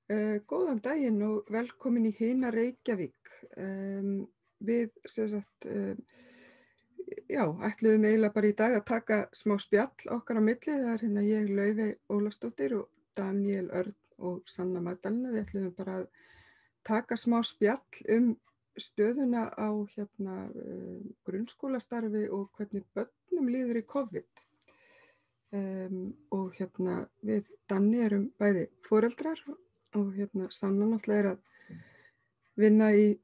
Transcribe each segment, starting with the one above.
Góðan daginn og velkomin í Hina Reykjavík. Við sem sagt, ætluðum eiginlega bara í dag að taka smá spjall okkar á milli. Það er hérna ég, Laufey Ólafsdóttir og Daniel Örn og Sanna Magdalena. Við ætluðum bara að taka smá spjall stöðuna á grunnskólastarfi og hvernig börnum líður í COVID. Og við Danni erum bæði foreldrar og Sanna náttúrulega að vinna í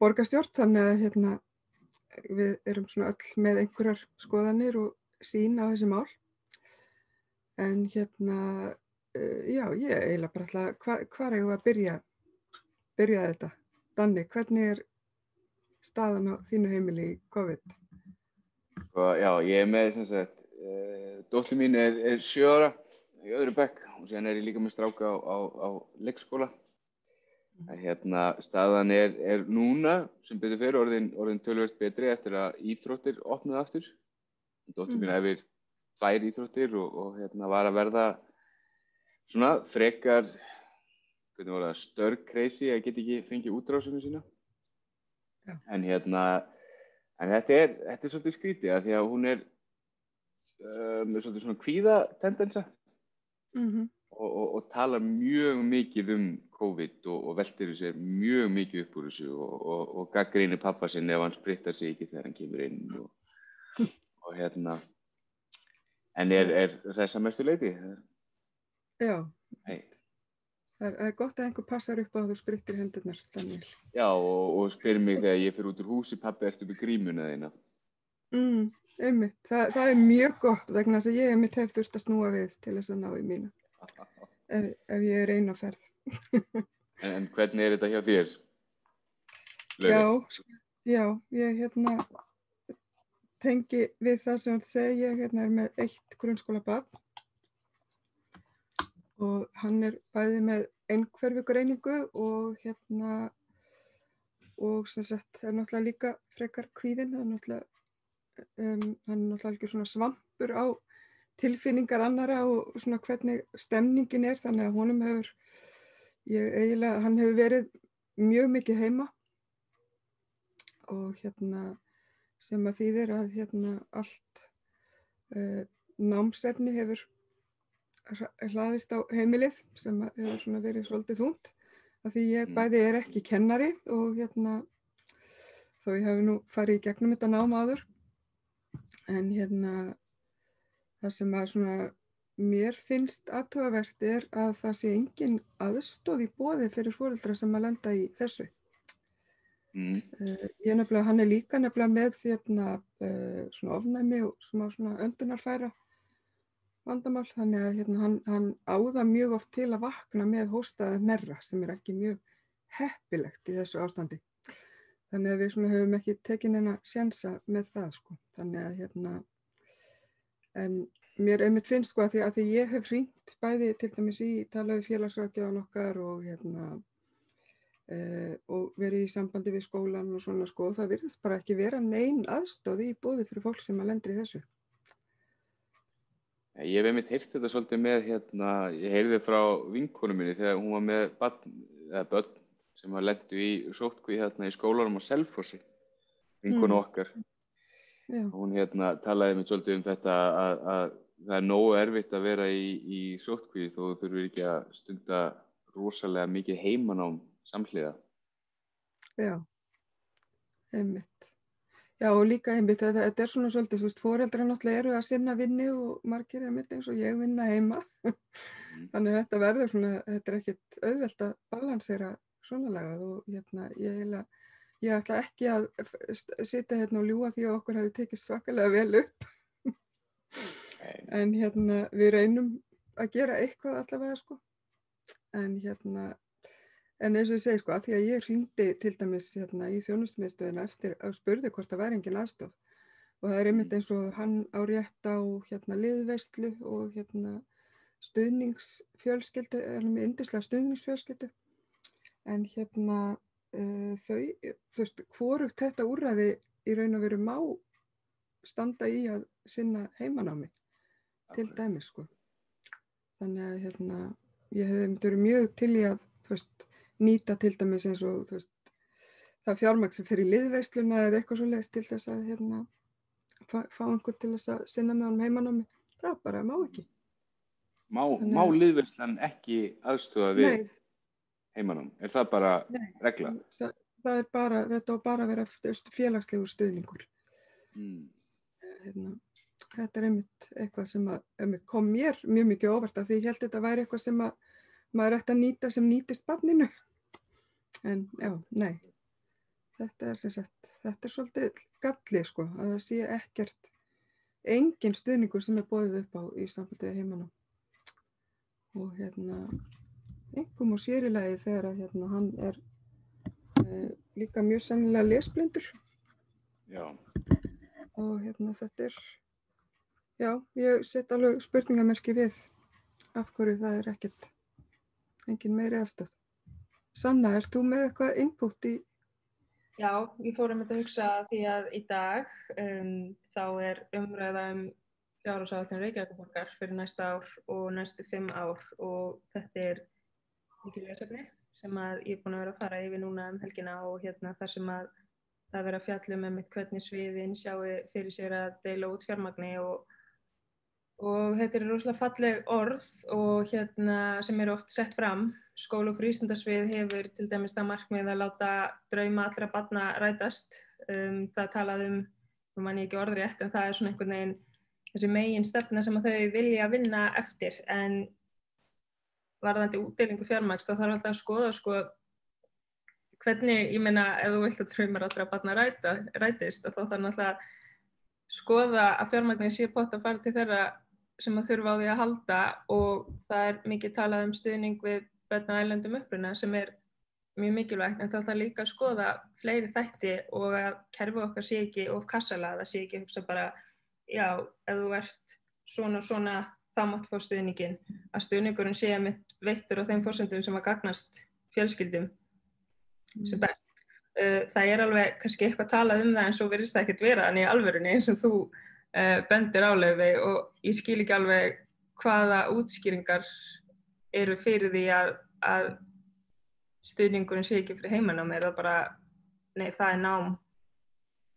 borgarstjórn, þannig að við erum svona öll með einhverjar skoðanir og sýn á þessi mál. En ég eiginlega bara ætla, hvar eigum við að byrja þetta? Danni, hvernig er staðan á þínu heimili í COVID? Já, ég með sem sagt, dóttir mín er 7 ára í öðru bekk og síðan ég líka með stráka á leikskóla. Staðan er núna sem betur fer orðin töluvert betri eftir að íþróttir opnuðu aftur. Dóttir mín æfir 2 íþróttir og var að verða svona frekar, hvernig var það, störcrazy að geta ekki fengið útrásinu sína. Já. En þetta er svolítið skrítið af því að hún er með svolítið svona kvíðatendensa og talar mjög mikið COVID og veltir sér mjög mikið upp úr þessu og gagnrýnir pabba sinn ef hann sprittar sig ekki þegar hann kemur inn og en er þess að mestu leyti. Já. Hey. Það er gott að einhver passar upp á að þú sprittir hendurnar, Daniel. Já, og spyr mig þegar ég fer út úr húsi, pabbi, ertu með grímuna þína? Einmitt. Það er mjög gott vegna þess að ég einmitt hef þurft að snúa við til þess að ná í mína. Ef ég er ein á ferð. En hvernig er þetta hjá þér? Já, ég tengi við það sem þú segir. Ég er með 1 grunnskólabarn og hann er bæði með einhverfugreiningu og sem sagt er náttúrulega líka frekar kvíðinn. Hann er náttúrulega algjör svona svampur á tilfinningar annara og svona hvernig stemningin er, þannig að honum hann hefur verið mjög mikið heima og sem að þýðir að allt námsefni hefur hlaðist á heimilið sem hefur svona verið svolítið þungt af því ég bæði er ekki kennari og þó ég hafi nú farið í gegnum þetta nám áður en það sem að svona mér finnst athugavert er að það sé engin aðstoð í boði fyrir foreldra sem að lenda í þessu. Hann er líka nefnilega með svona ofnæmi og svona öndunarfæra vandamál, þannig að hann á það mjög oft til að vakna með hóstaða hnerra sem er ekki mjög heppilegt í þessu ástandi. Þannig að við svona höfum ekki tekið neina sénsa með það sko. Þannig að en mér einmitt finnst sko að því ég hef hringt bæði til dæmis í tala við félagsráðgjafann okkar og og verið í sambandi við skólan og svona sko, það virðist bara ekki vera nein aðstoð í boði fyrir fólk sem að lendir í þessu. Ég hef einmitt heyrt þetta svolítið með ég heyrði frá vinkonu minni þegar hún var með börn sem að lendu í sóttkví í skólanum á Selfossi, vinkonu okkar. Já. Hún talaði mér svolítið þetta að það er nógu erfitt að vera í sóttkví þó þú þurfir ekki að stunda rosalega mikið heimanám samhliða. Já, einmitt. Já, og líka einmitt að þetta er svona svolítið, þú veist, foreldrar náttúrulega eru að sinna vinnu og margir einmitt eins og ég vinna heima. Þannig að þetta verður svona, þetta er ekkert auðvelt að balansera svona lagað og ég ætla ekki að sitja og ljúga því að okkur hafi tekið svakalega vel upp. En við reynum að gera eitthvað allavega sko. En eins og ég segi sko, að því að ég hringdi til dæmis í þjónustumiðstöðina eftir að spurði hvort það væri engin aðstoð. Og það er einmitt eins og hann á rétt á liðveislu og stuðningsfjölskyldu, er með yndislega stuðningsfjölskyldu. En þú veist, hvorugt þetta úrræði í raun og veru má standa í að sinna heimanámi til dæmis sko. Þannig að ég hefði verið mjög til í að þú veist, nýta til dæmis eins og, þú veist, það fjármagn sem fyrir liðveisluna eða eitthvað svoleiðis til þess að fá einhvern til þess að sinna með honum heimanámi. Það bara má ekki. Má liðveislan ekki aðstoða við Nei, heimanám? Er það bara nei, regla? það er bara, þetta á bara að vera félagslegur stuðningur. Þetta er einmitt eitthvað sem kom mér mjög mikið óvart af því ég held þetta væri eitthvað sem maður ætti að nýta sem nýtist barninu. En já, nei. Þetta er sem sagt, þetta er svolítið galli sko, að það sé engin stuðningur sem er boðið upp á í sambandi við heimanám. Og einkum og sér í lagi þegar að hann er líka mjög sennilega lesblindur. Já. Og þetta er, já, ég set alveg spurningamerki við af hverju það er engin meiri aðstoð. Sanna, ert þú með eitthvað input í? Já, ég fór að hugsa því að í dag þá er umræða fjárhagsáætlun Reykjavíkurborgar fyrir næsta ár og næstu 5 ár og þetta er mikil lesefni sem að ég er búin að vera að fara yfir núna helgina og þar sem að það vera að fjalla einmitt hvernig sviðin sjái fyrir sér að deila út fjármagni og þetta er rosalega falleg orð og sem eru oft sett fram. Skóla- og frístundasvið hefur til dæmis það markmið að láta drauma allra barna rætast. Það talað nú man ég ekki orðrétt, en það er svona einhvern veginn þessi megin stefna sem að þau vilja vinna eftir. En varðandi útdeilingu fjármagns, þá þarf alltaf að skoða hvernig, ég meina, ef þú vilt að draumar allra barna rætist, þá þarf náttúrulega að skoða að fjármagnið sé pott að fara til þeirra sem að þurfa á því að halda og það er mikið talað stuðning við börn af erlendum uppruna sem er mjög mikilvægt, en það þarf líka að skoða fleiri þætti og að kerfið okkar sé ekki of kassalaga, það sé ekki hugsa bara, já, ef þú ert svona og svona, þá máttu fá stuðninginn, að stuðningurinn sé veittur á þeim forsendum sem að gagnast fjölskyldum sem best. Það er alveg kannski eitthvað talað það en svo virðist það ekkert vera þannig í alvörunni eins og þú bendir á, Laufey, og ég skil ekki alveg hvaða útskýringar eru fyrir því að stuðningurinn sé ekki fyrir heimanámi, er það bara, nei, það er nám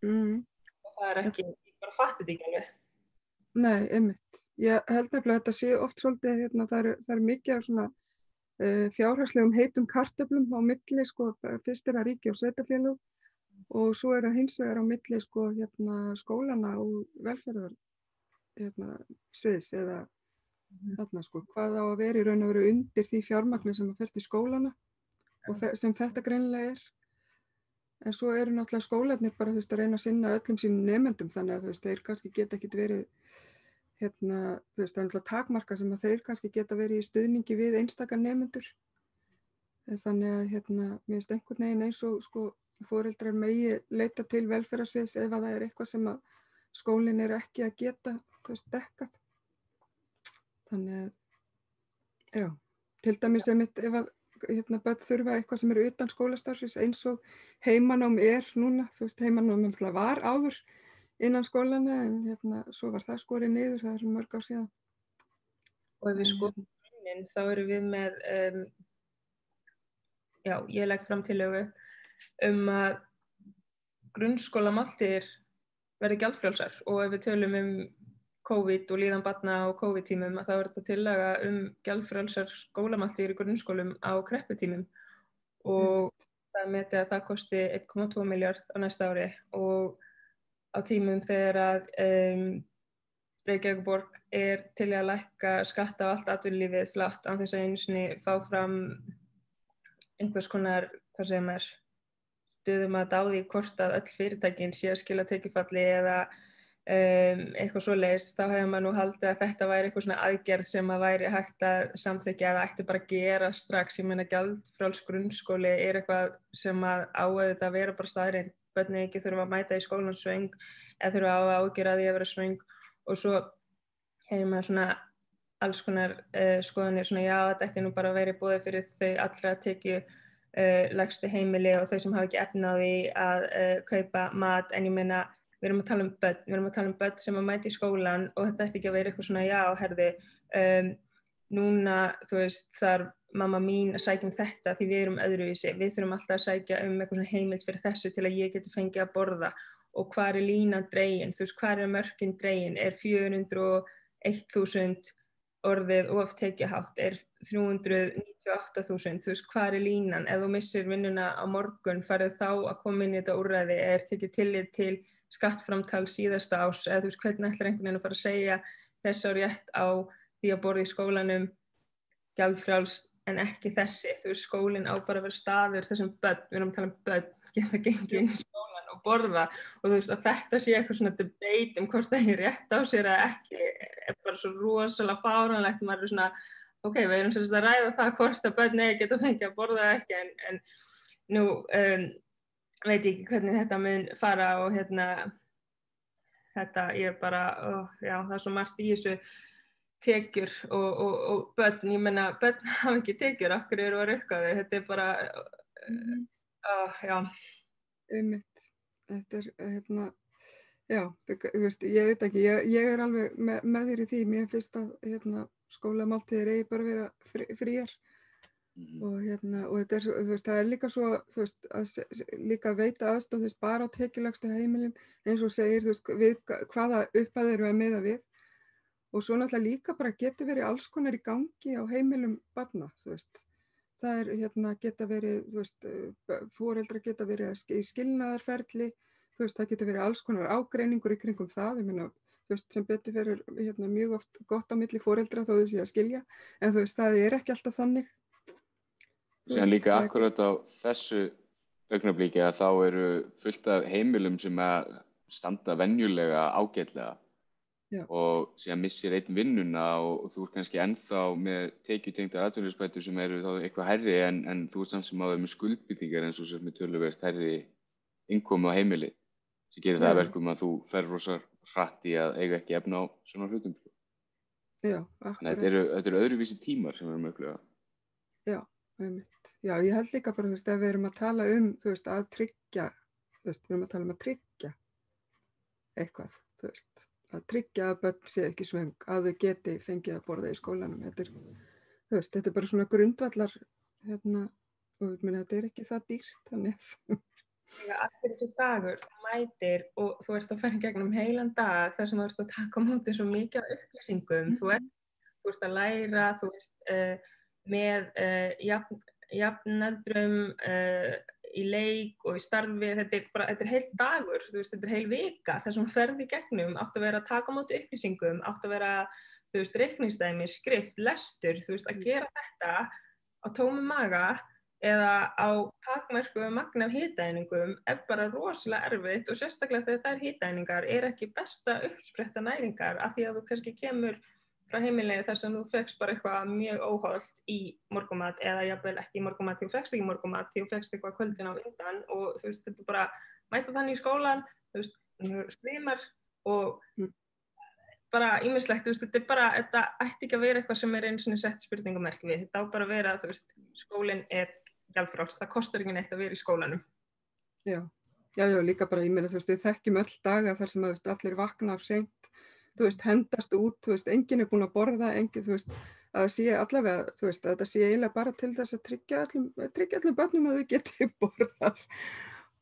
og það er ekki, ég bara fatti þetta ekki alveg. Nei, einmitt. Ég held nefnilega að þetta sé oft svolítið, það er mikið af svona fjárhagslegum heitum kartöflum á milli, sko, fyrst er það ríki og sveitarfélög og svo er það hins vegar á milli, sko, skólana og velferðar, sviðs eða þarna, sko, hvað á að vera í raun og veru undir því fjármagni sem að fer til skólana og sem þetta greinilega er. En svo eru náttúrulega skólarnir bara, þú veist, að reyna að sinna öllum sínum nemendum, þannig að þú veist, þeir kannski geta ekkert verið, þú veist, það er náttúrulega takmarka sem að þeir kannski geta verið í stuðningi við einstaka nemendur. Þannig að, mér finnst einhvern veginn eins og, sko, foreldrar megi leita til velferðarsviðs ef að það er eitthvað sem að skólinn er ekki að geta, þú veist, dekkað. Þannig að, já, til dæmis ef að börn þurfa eitthvað sem eru utan skólastarfsins eins og heimanám er núna, þú veist, heimanám var áður innan skólana en svo var það skorið niður, það er mörg ár síðan. Og ef við skoðum grunninn, þá erum við með, já, ég legg fram tillögu að grunnskólamáltíðir verði gjaldfrjálsar og ef við tölum COVID og líðan barna á COVID-tímum þá er þetta tillaga gjaldfrjálsar skólamáltíðir í grunnskólum á krepputímum og það er metið að það kosti 1,2 milljarð á næsta ári og á tímum þegar að Reykjavíkurborg er til að lækka skatta á allt atvinnulífið flatt án þess að einu sinni fá fram einhvers konar, hvað segir maður, stöðum að dáði hvort að öll fyrirtækin sé að skila tekjufalli eða eitthvað svoleiðis, þá hefur maður nú haldið að þetta væri eitthvað svona aðgerð sem að væri hægt að samþykkja eða ætti bara að gera strax. Ég meina gjaldfrjáls grunnskóli er eitthvað sem að auðvitað vera bara staðreynd. Börnin ekki þurfa að mæta í skólan svöng eða þurfa að ágjöra því að vera svöng og svo hefur maður svona alls konar skoðanir svona já, þetta ætti nú bara að vera boðið fyrir þau allra tekju lægstu heimili og þau sem hafa ekki efni á því að kaupa mat, en ég meina við erum að tala um börn sem að mæta í skólan og þetta ætti ekki að vera eitthvað svona já, herði, núna, þú veist, þarf mamma mín að sækja þetta því við erum öðruvísi, við þurfum alltaf að sækja eitthvað heimild fyrir þessu til að ég geti fengið að borða og hvar línan dregin, þú veist, hvar mörkin dregin, 401.000 orðið of tekjuhátt, 398.000, þú veist, hvar línan, ef þú missir vinnuna á morgun, farið þá að koma inn í þetta úrræði, tekið tillit til skattframtal síðasta árs, eða þú veist, hvernig ætlar einhvern veginn að fara að segja þess á rétt á því að borða í skólanum gjaldfrjálst en ekki þessi, þú veist, skólinn á bara að vera staður þessum börn, við erum að tala börn, geta gengið inn í skólan og borða og þú veist, að þetta sé eitthvað svona debate hvort það er rétt á sér eða ekki, bara svo rosalega fáránlegt, maður svona, ok, við erum svolítið að ræða það hvort að börn geta fengið að borða ekki, en nú veit ég ekki hvernig þetta mun fara og þetta, ég bara, já, það er svo margt í þessu tekjur og börn, ég meina börn hafa ekki tekjur, af hverju eru að rukka þau, þetta bara já. Þetta já, þú veist, ég veit ekki, ég alveg með þér í því, mér finnst að skólamáltíðir eigi bara vera fríar og þetta þú veist, það líka svo, þú veist, að líka veita aðstoð, þú veist, bara á tekjulægstu heimilin, eins og segir, þú veist, við hvaða upphæð eru að miða við. Og svo náttúrulega líka bara getur verið alls konar í gangi á heimilum barna, þú veist. Það geta verið, þú veist, foreldrar geta verið í skilnaðarferli, þú veist, það getur verið alls konar ágreiningur í kringum það, ég meina, þú veist, sem betur fyrir mjög oft gott á milli foreldra þó þau séu að skilja, en þú veist, það er ekki alltaf þannig. Síðan líka akkurat á þessu augnabliki að þá eru fullt af heimilum sem að standa venjulega ágætlega. Já. Og síðan missir einn vinnuna og þú ert kannski ennþá með tekjutengdar atvinnuleysisbætur sem eru þá eitthvað hærri en þú ert samt sem áður með skuldbindingar eins og sem með töluvert hærri innkomu á heimili sem gerir það verkum að þú fer rosa hratt í að eiga ekki efna á svona hlutum. Já, akkurat. Þetta eru öðruvísi tímar sem við erum að upplifa. Já, einmitt. Já, ég held líka bara, þú veist, ef við erum að tala þú veist, að tryggja, þú veist, við erum að tala að tryggja eitthvað, þú veist. Að tryggja að börn sé ekki svöng, að þau geti fengið að borða í skólanum. Þetta er bara svona grundvallar, og þetta er ekki það dýrt, þannig. Allir þessi dagur, þú mætir og þú ert að fara í gegnum heilan dag þar sem þú ert að taka á móti svo mikið af upplýsingum. Þú ert að læra, þú ert með jafnaldrum í leik og í starfi, þetta er heil dagur, þú veist, þetta er heil vika þar sem ferði í gegnum, átt að vera að taka á móti upplýsingum, átt að vera, þú veist, reikningsdæmi, skrift, lestur, þú veist, að gera þetta á tómum maga eða á takmörku magni af hitaeiningum er bara rosalega erfitt og sérstaklega þegar þær hitaeiningar ekki besta uppspretta næringar af því að þú kannski kemur frá heimilinu þar sem þú fékkst bara eitthvað mjög óhollt í morgunmat eða jafnvel ekki í morgunmat því þú fékkst ekki morgunmat því þú fékkst eitthvað kvöldin á undan og þú veist, þetta er bara mæta þannig í skólan, þú veist, svimar og bara ýmislegt, þú veist, þetta er bara, þetta ætti ekki að vera eitthvað sem einu sinni sett spurningamerki við, þetta á bara að vera, þú veist, skólinn gjaldfrjáls, það kostar ekki neitt að vera í skólanum. Já, líka bara, ég meina, þú veist, við þekkjum öll daga þar sem að, þú veist, allir vakna af seint, þú veist, hendast út, þú veist, enginn er búinn að borða, enginn, þú veist, að það sé allavega, þú veist, að þetta sé eiginlega bara til þess að tryggja öllum börnum að þau geti borðað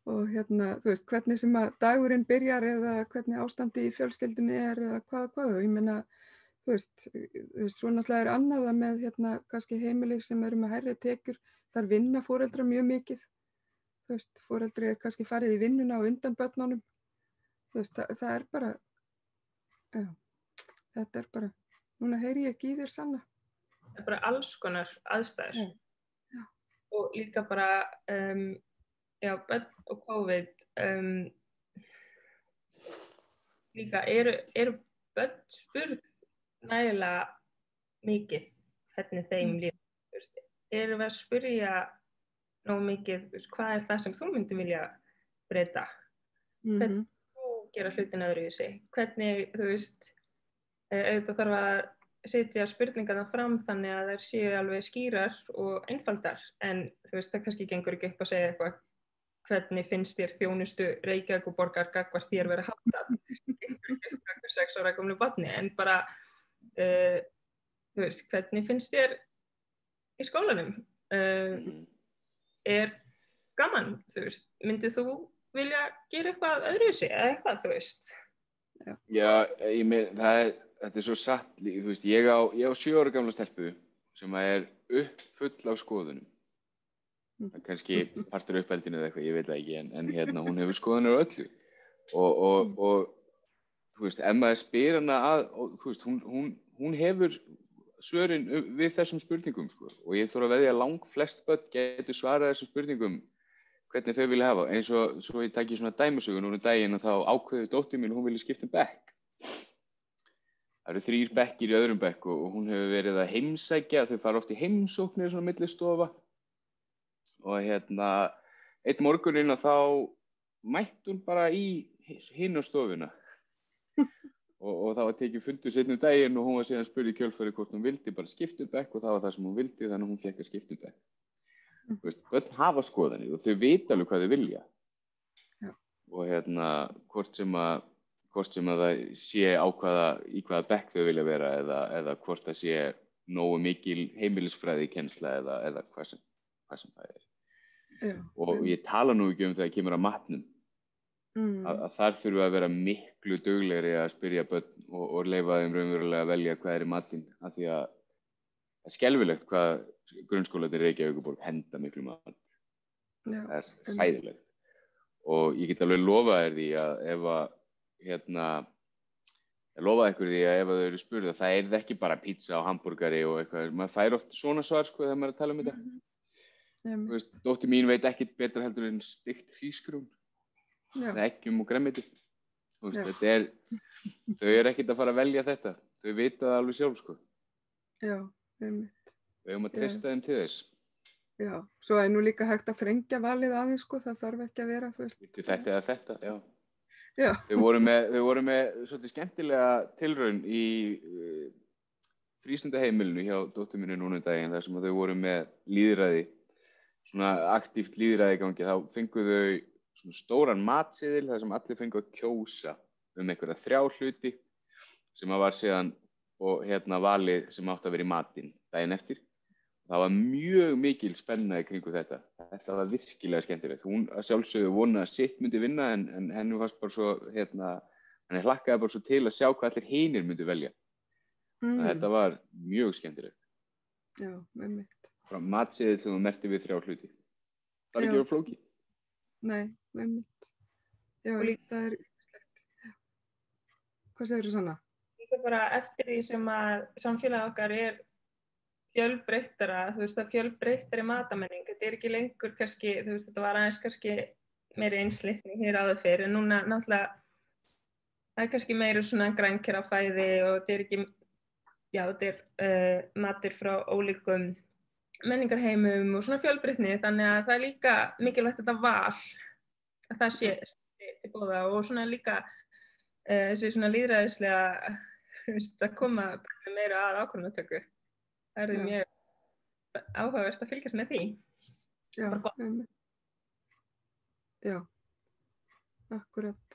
og þú veist, hvernig sem að dagurinn byrjar eða hvernig ástandi í fjölskyldunni eða hvað, og ég meina, þú veist, svo náttúrulega annað að með, kannski heimili sem eru með hærri tekjur, þar vinna foreldrar mjög mikið, þú veist, foreldri kannski farið í vinnuna og undan börnunum, þú veist, það er bara, já, þetta er bara, núna heyri ég ekki í þér Sanna. Það er bara alls konar aðstæður. Já. Og líka bara, börn og COVID, líka eru börn spurð nægilega mikið hvernig þeim líður. Eru við að spyrja nógu mikið, hvað er það sem þú myndir vilja breyta? Hvernig gera hlutina öðruvísi, hvernig, þú veist, auðvitað þarf að setja spurningarna fram þannig að þær séu alveg skýrar og einfaldar, en þú veist, það kannski gengur ekki upp að segja eitthvað, hvernig finnst þér þjónustu Reykjavíkurborgar gagnvart þér vera háttað, gengur ekki upp gagnvart 6 ára gömlu barni, en bara, þú veist, hvernig finnst þér í skólanum. Er gaman, þú veist. Myndið þú vilja gera eitthvað öðruvísi eða eitthvað, þú veist? Já, þetta er svo satt, þú veist, ég á 7 ára gamla stelpu sem er uppfull af skoðunum. Það er kannski partur uppeldinu eða eitthvað, ég veit það ekki, en hún hefur skoðanir á öllu. Og þú veist, ef maður spyr hana þú veist, hún hefur svörin við þessum spurningum, sko. Og ég þarf að veðja að langflest börn getur svarað þessum spurningum hvernig þau vilja hafa. Eins og svo ég taki svona dæmisögu núna daginn og þá ákveður dóttir mín hún vilja skipta bekk. Það eru 3 bekkir í öðrum bekk og hún hefur verið að heimsækja, þau fara oft í heimsóknir svona milli stofa. Og einn morguninn og þá mætti hún bara í hinn á stofuna. og það var tekið fundur seinni daginn og hún var síðan spurð í kjölfarið hvort hún vildi bara skipta bekk og það var það sem hún vildi þannig að hún fékk að skipta bekk. Þú veist, börn hafa skoðanir og þau vita alveg hvað þau vilja. Já. Og hvort sem að það sé í hvaða bekk þau vilja vera eða hvort það sé nógu mikil heimilisfræði kennsla eða hvað sem það er. Já. Og ég tala nú ekki þegar kemur að matnum. Að þar þurfum að vera miklu duglegri að spyrja börn og leyfa þeim raunverulega að velja hvað er í matinn. Af því að það er skelfilegt hvað grunnskólarnir í Reykjavíkurborg henda miklu mat. Já. Það er hræðilegt. Og ég get alveg lofað þér því að ég lofaði ykkur því að ef þau eru spurð að það er ekki bara pizza og hamburgari og eitthvað. Maður fær oft svona svar sko þegar maður er að tala þetta. Þú veist, dóttir mín veit ekkert betra heldur en steikt hrísgrjón. Það er eggjum og grænmeti. Þú veist, þau eru ekkert að fara að velja þetta. Þau vita það alveg sjálf, sko. Já, einmitt. Við höfum að treysta þeim til þess. Já, svo er nú líka hægt að þrengja valið aðeins, sko. Það þarf ekki að vera, þú veist. Þetta eða þetta, já. Já. Þau voru með svolítið skemmtilega tilraun í frístundaheimilinu hjá dóttur minni núna daginn, þar sem þau voru með lýðræði, svona aktíft lýðræði í gangi. Þá fengu þau svona stóran matseðil þar sem allir fengu að kjósa einhverja 3 hluti sem að var síðan og valið sem átti að vera í matinn daginn eftir. Það var mjög mikil spenna í kringu þetta. Þetta var virkilega skemmtilegt. Hún að sjálfsögðu vonaði að sitt myndi vinna en henni fannst bara svo, henni hlakkaði bara svo til að sjá hvað allir hinir myndi velja. Þetta var mjög skemmtilegt. Já, einmitt. Matseðil sem hún merkti við 3 hluti. Það var ekki verið flókið. Nei, einmitt. Já, það er slegt. Hvað segir þú Sanna? Líka bara eftir því sem að samfélagið okkar er fjölbreyttara, þú veist, að fjölbreyttari matamenning. Þetta er ekki lengur kannski, þú veist, þetta var aðeins kannski meiri einsleitni hér áður fyrir, en núna náttúrulega það er kannski meiri svona grænkerafæði og þetta er ekki, já, þetta er matur frá ólíkum menningarheimum og svona fjölbreytni, þannig að það er líka mikilvægt þetta val að það sé til góða og svona líka þessi svona lýðræðislega að koma meira að ákvörðunartöku. Það er mjög áhugavert að fylgjast með því. Já, akkurat.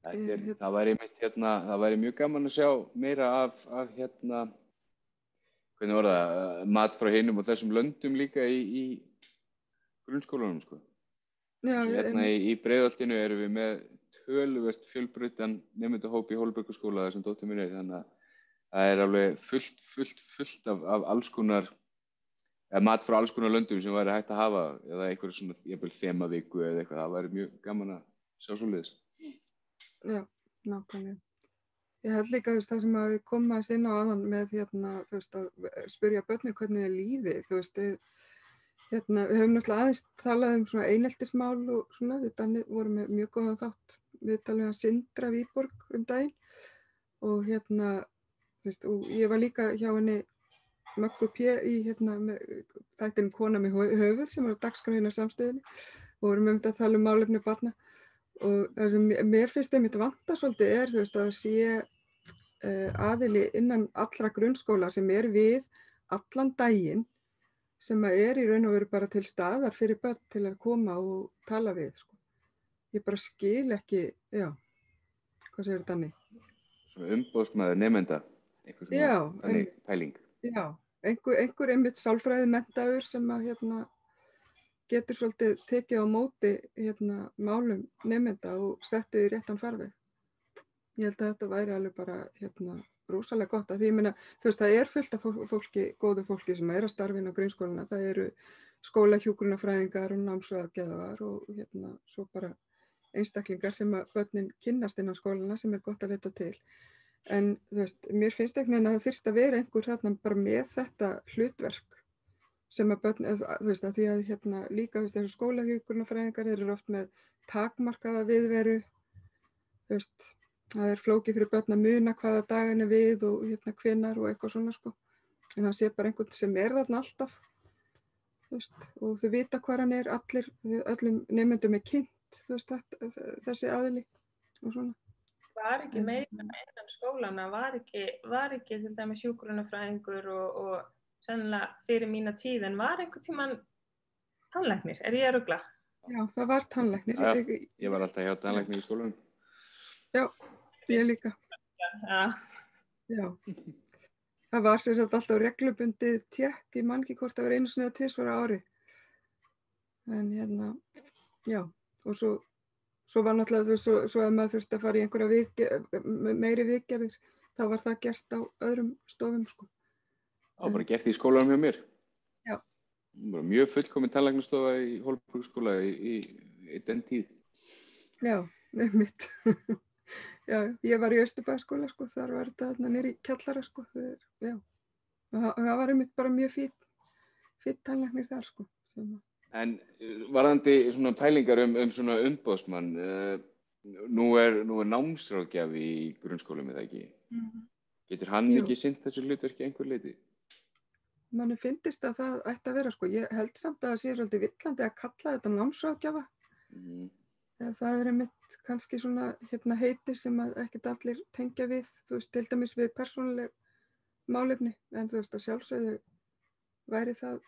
Það væri mjög gaman að sjá meira af hvernig var það, mat frá hinum og þessum löndum líka í grunnskólanum, sko. Já, í Breiðholtinu erum við með töluvert fjölbreyttan nemendahóp í Hólbergaskóla þar sem dóttir mín er, þannig að það er alveg fullt af alls konar mat frá alls konar löndum sem væri hægt að hafa eða einhverju svona jafnvel þemaviku eða eitthvað, það væri mjög gaman að sjá svoleiðis. Já, nákvæmlega. Ég held líka það sem að við komum aðeins inn á aðan með þú veist, að spyrja börnin hvernig þið líði, þú veist, við höfum náttúrulega aðeins talað svona eineltismál og svona, við vorum með mjög góðan þátt, við talum að Sindra Víborg daginn og þú veist, og ég var líka hjá henni Möggu P. í þættinum Kona með höfuð sem var á dagskrá á Samstöðinni og vorum að tala málefni barna. Og það sem mér finnst einmitt vanta svolítið þú veist, að sé aðili innan allra grunnskóla sem er við allan daginn sem er í raun og veru bara til staðar fyrir börn til að koma og tala við, sko. Ég bara skil ekki, hvað segir Danni? Svona umboðsmaður nemenda, eitthvað svona þannig pæling. Já, einhver einmitt sálfræði menntaður sem að getur svolítið tekið á móti málum nemenda og settu í réttan farveg. Ég held að þetta væri alveg bara rosalega gott að því ég meina, þú veist, það er fullt af fólki, góðu fólki sem að starfa inn á grunnskólana, það eru skólahjúkrunarfræðingar og námsráðgjafar og svo bara einstaklingar sem að börnin kynnast inn á skólana sem er gott að leita til. En þú veist, mér finnst ekki að það þyrfti að vera einhver þarna bara með þetta hlutverk sem að börn, þú veist, að því að líka þú veist, þessu skólahjúkrunarfræðingar eru oft með takmarkaða viðveru, þú veist, það er flókið fyrir börn að muna hvaða daginn er við og hvenær og eitthvað svona sko. En hann sé bara einhvern sem er þarna alltaf, þú veist, og þau vita hvað hann er, öllum nemendum er kynnt, þú veist, þessi aðili og svona. Var ekki meira innan skólana, var ekki til dæmis hjúkrunarfræðingur og sennilega fyrir mína tíð, en var einhvern tímann tannlæknir, er ég að rugla? Já, það var tannlæknir. Ja, ég var alltaf hjá tannlæknir í skólanum. Já, ég líka. Já. Það var sem sagt alltaf reglubundið tékk, ég man ekki hvort það var einu sinni eða tvisvar á ári. En já, og svo var náttúrulega, svo að maður þurfti að fara í einhverja meiri viðgerðir, þá var það gert á öðrum stofum, sko. Það var bara gert í skólanum hjá mér. Já. Mjög fullkomin tannlæknastofa í Hólmabruksskóla í den tíð. Já, einmitt. Já, ég var í Austurbæjarskóla, sko, þar var þetta þarna niður í kjallara, sko, já. Það var einmitt bara mjög fínn tannlæknir þar, sko. En varðandi svona pælingar svona umboðsmann, nú er námsráðgjafi í grunnskólum, eða ekki? Getur hann ekki sinnt þessu hlutverki einhver leyti? Manni finnst að það ætti að vera, sko. Ég held samt að það sé svolítið villandi að kalla þetta námsráðgjafa. Það er einmitt kannski svona heiti sem að ekkert allir tengja við, þú veist, til dæmis við persónuleg málefni, en þú veist að sjálfsögðu væri það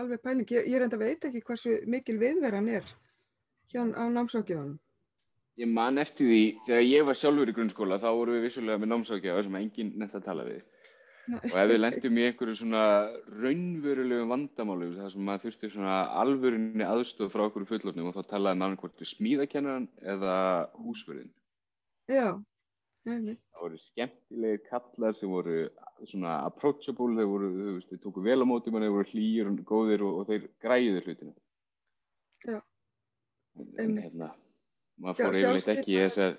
alveg pæling. Ég reynda veit ekki hversu mikil viðveran er hjá á námsráðgjafanum. Ég man eftir því, þegar ég var sjálfur í grunnskóla, þá vorum við vissulega með námsráðgjafa sem enginn nefnt að tala við. Og ef við lentum í einhverju svona raunverulegu vandamálu, þar sem maður þurfti svona alvörunni aðstoð frá okkur fullorðnum og þá talaði maður hvort smíðakennaran eða húsvörðinn. Já, einmitt. Það voru skemmtilegir kallar sem voru svona approachable, þeir tóku vel á móti manni, þeir voru hlýir og góðir og þeir græjuðu hlutina. Já, einmitt. Maður fór yfirleitt ekki í þessar,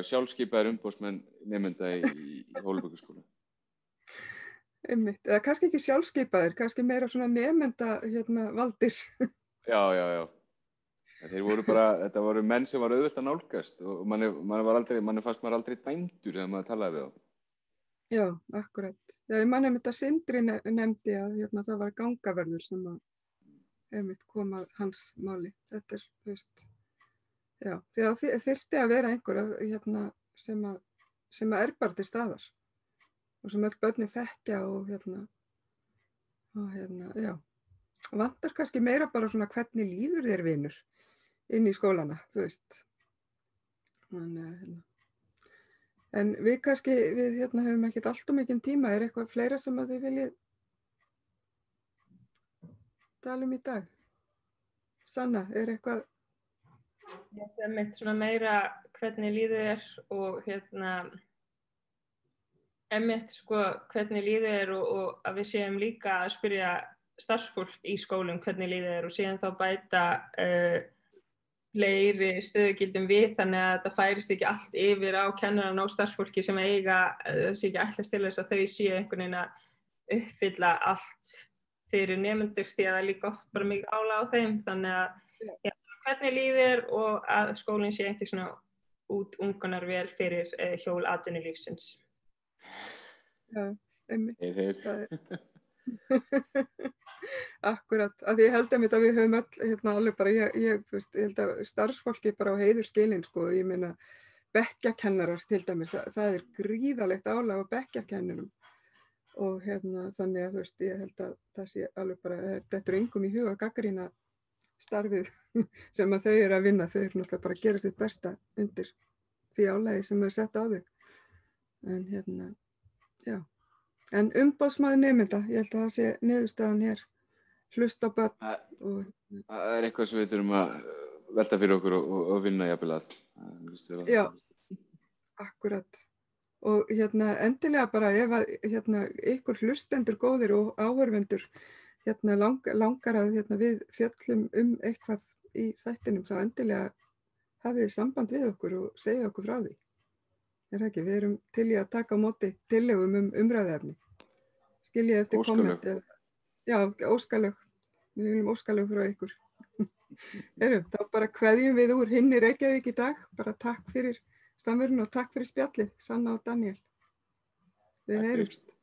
sjálfskipaðir umboðsmenn nemenda í Hólmabruksskóla. Einmitt, eða kannski ekki sjálfskipaðir, kannski meira svona nemenda valdir. Já. Þeir voru bara, þetta voru menn sem var auðvelt að nálgast og manni fannst maður aldrei dæmdur þegar maður talaði við þá. Já, akkurat. Já, ég man einmitt að Sindri nefndi að það var gangaverður sem að einmitt kom að hans máli. Þetta er, þú veist, já, því að þyrfti að vera einhver sem að er bara til staðar. Og sem öll börnin þekkja og já. Vantar kannski meira bara svona hvernig líður þér vinur inn í skólana, þú veist. En við kannski, við höfum ekkert allt og mikinn tíma, er eitthvað fleira sem að þið viljið tala í dag? Sanna, er eitthvað? Það er mitt svona meira hvernig líður þér og einmitt sko hvernig líður þér og að við séum líka að spyrja starfsfólk í skólum hvernig líður þér og síðan þá bæta fleiri stöðugildum við þannig að það færist ekki allt yfir á kennarann og starfsfólki sem eiga sé ekki ætlast til þess að þau séu einhvern veginn að uppfylla allt fyrir nemendur því að það er líka oft bara mikið álag á þeim þannig að hvernig líður þér og að skólinn sé ekki svona út ungunar vel fyrir hjól atvinnulífsins. Já, einmitt. Akkurat, að ég held einmitt að við höfum öll, alveg bara, þú veist, ég held að starfsfólki bara á heiður skilin, sko, ég meina, bekkjarkennarar til dæmis, það er gríðalegt álag á bekkjarkennurum og þannig að, þú veist, ég held að það sé alveg bara, þetta er engum í huga gagnrýna starfið sem að þau eru að vinna, þau eru náttúrulega bara að gera sitt besta undir því álagi sem er sett á þau. En já, En umboðsmaður nemenda, ég held að það sé niðurstaðan hér, hlusta á börn og... Það eitthvað sem við þurfum að velta fyrir okkur og vinna jafnvel að. Já, akkurat. Og endilega bara ef að ykkur hlustendur góðir og áhorfendur langar að við fjöllum eitthvað í þættinum, þá endilega hafið samband við okkur og segja okkur frá því. Er það ekki? Við erum til í að taka á móti tillögum umræðuefni. Skiljið eftir komment. Já, óskalög. Við viljum óskalög frá ykkur. Þá bara kveðjum við úr hinni Reykjavík í dag. Bara takk fyrir samverun og takk fyrir spjallið, Sanna og Daniel. Við heyrumst.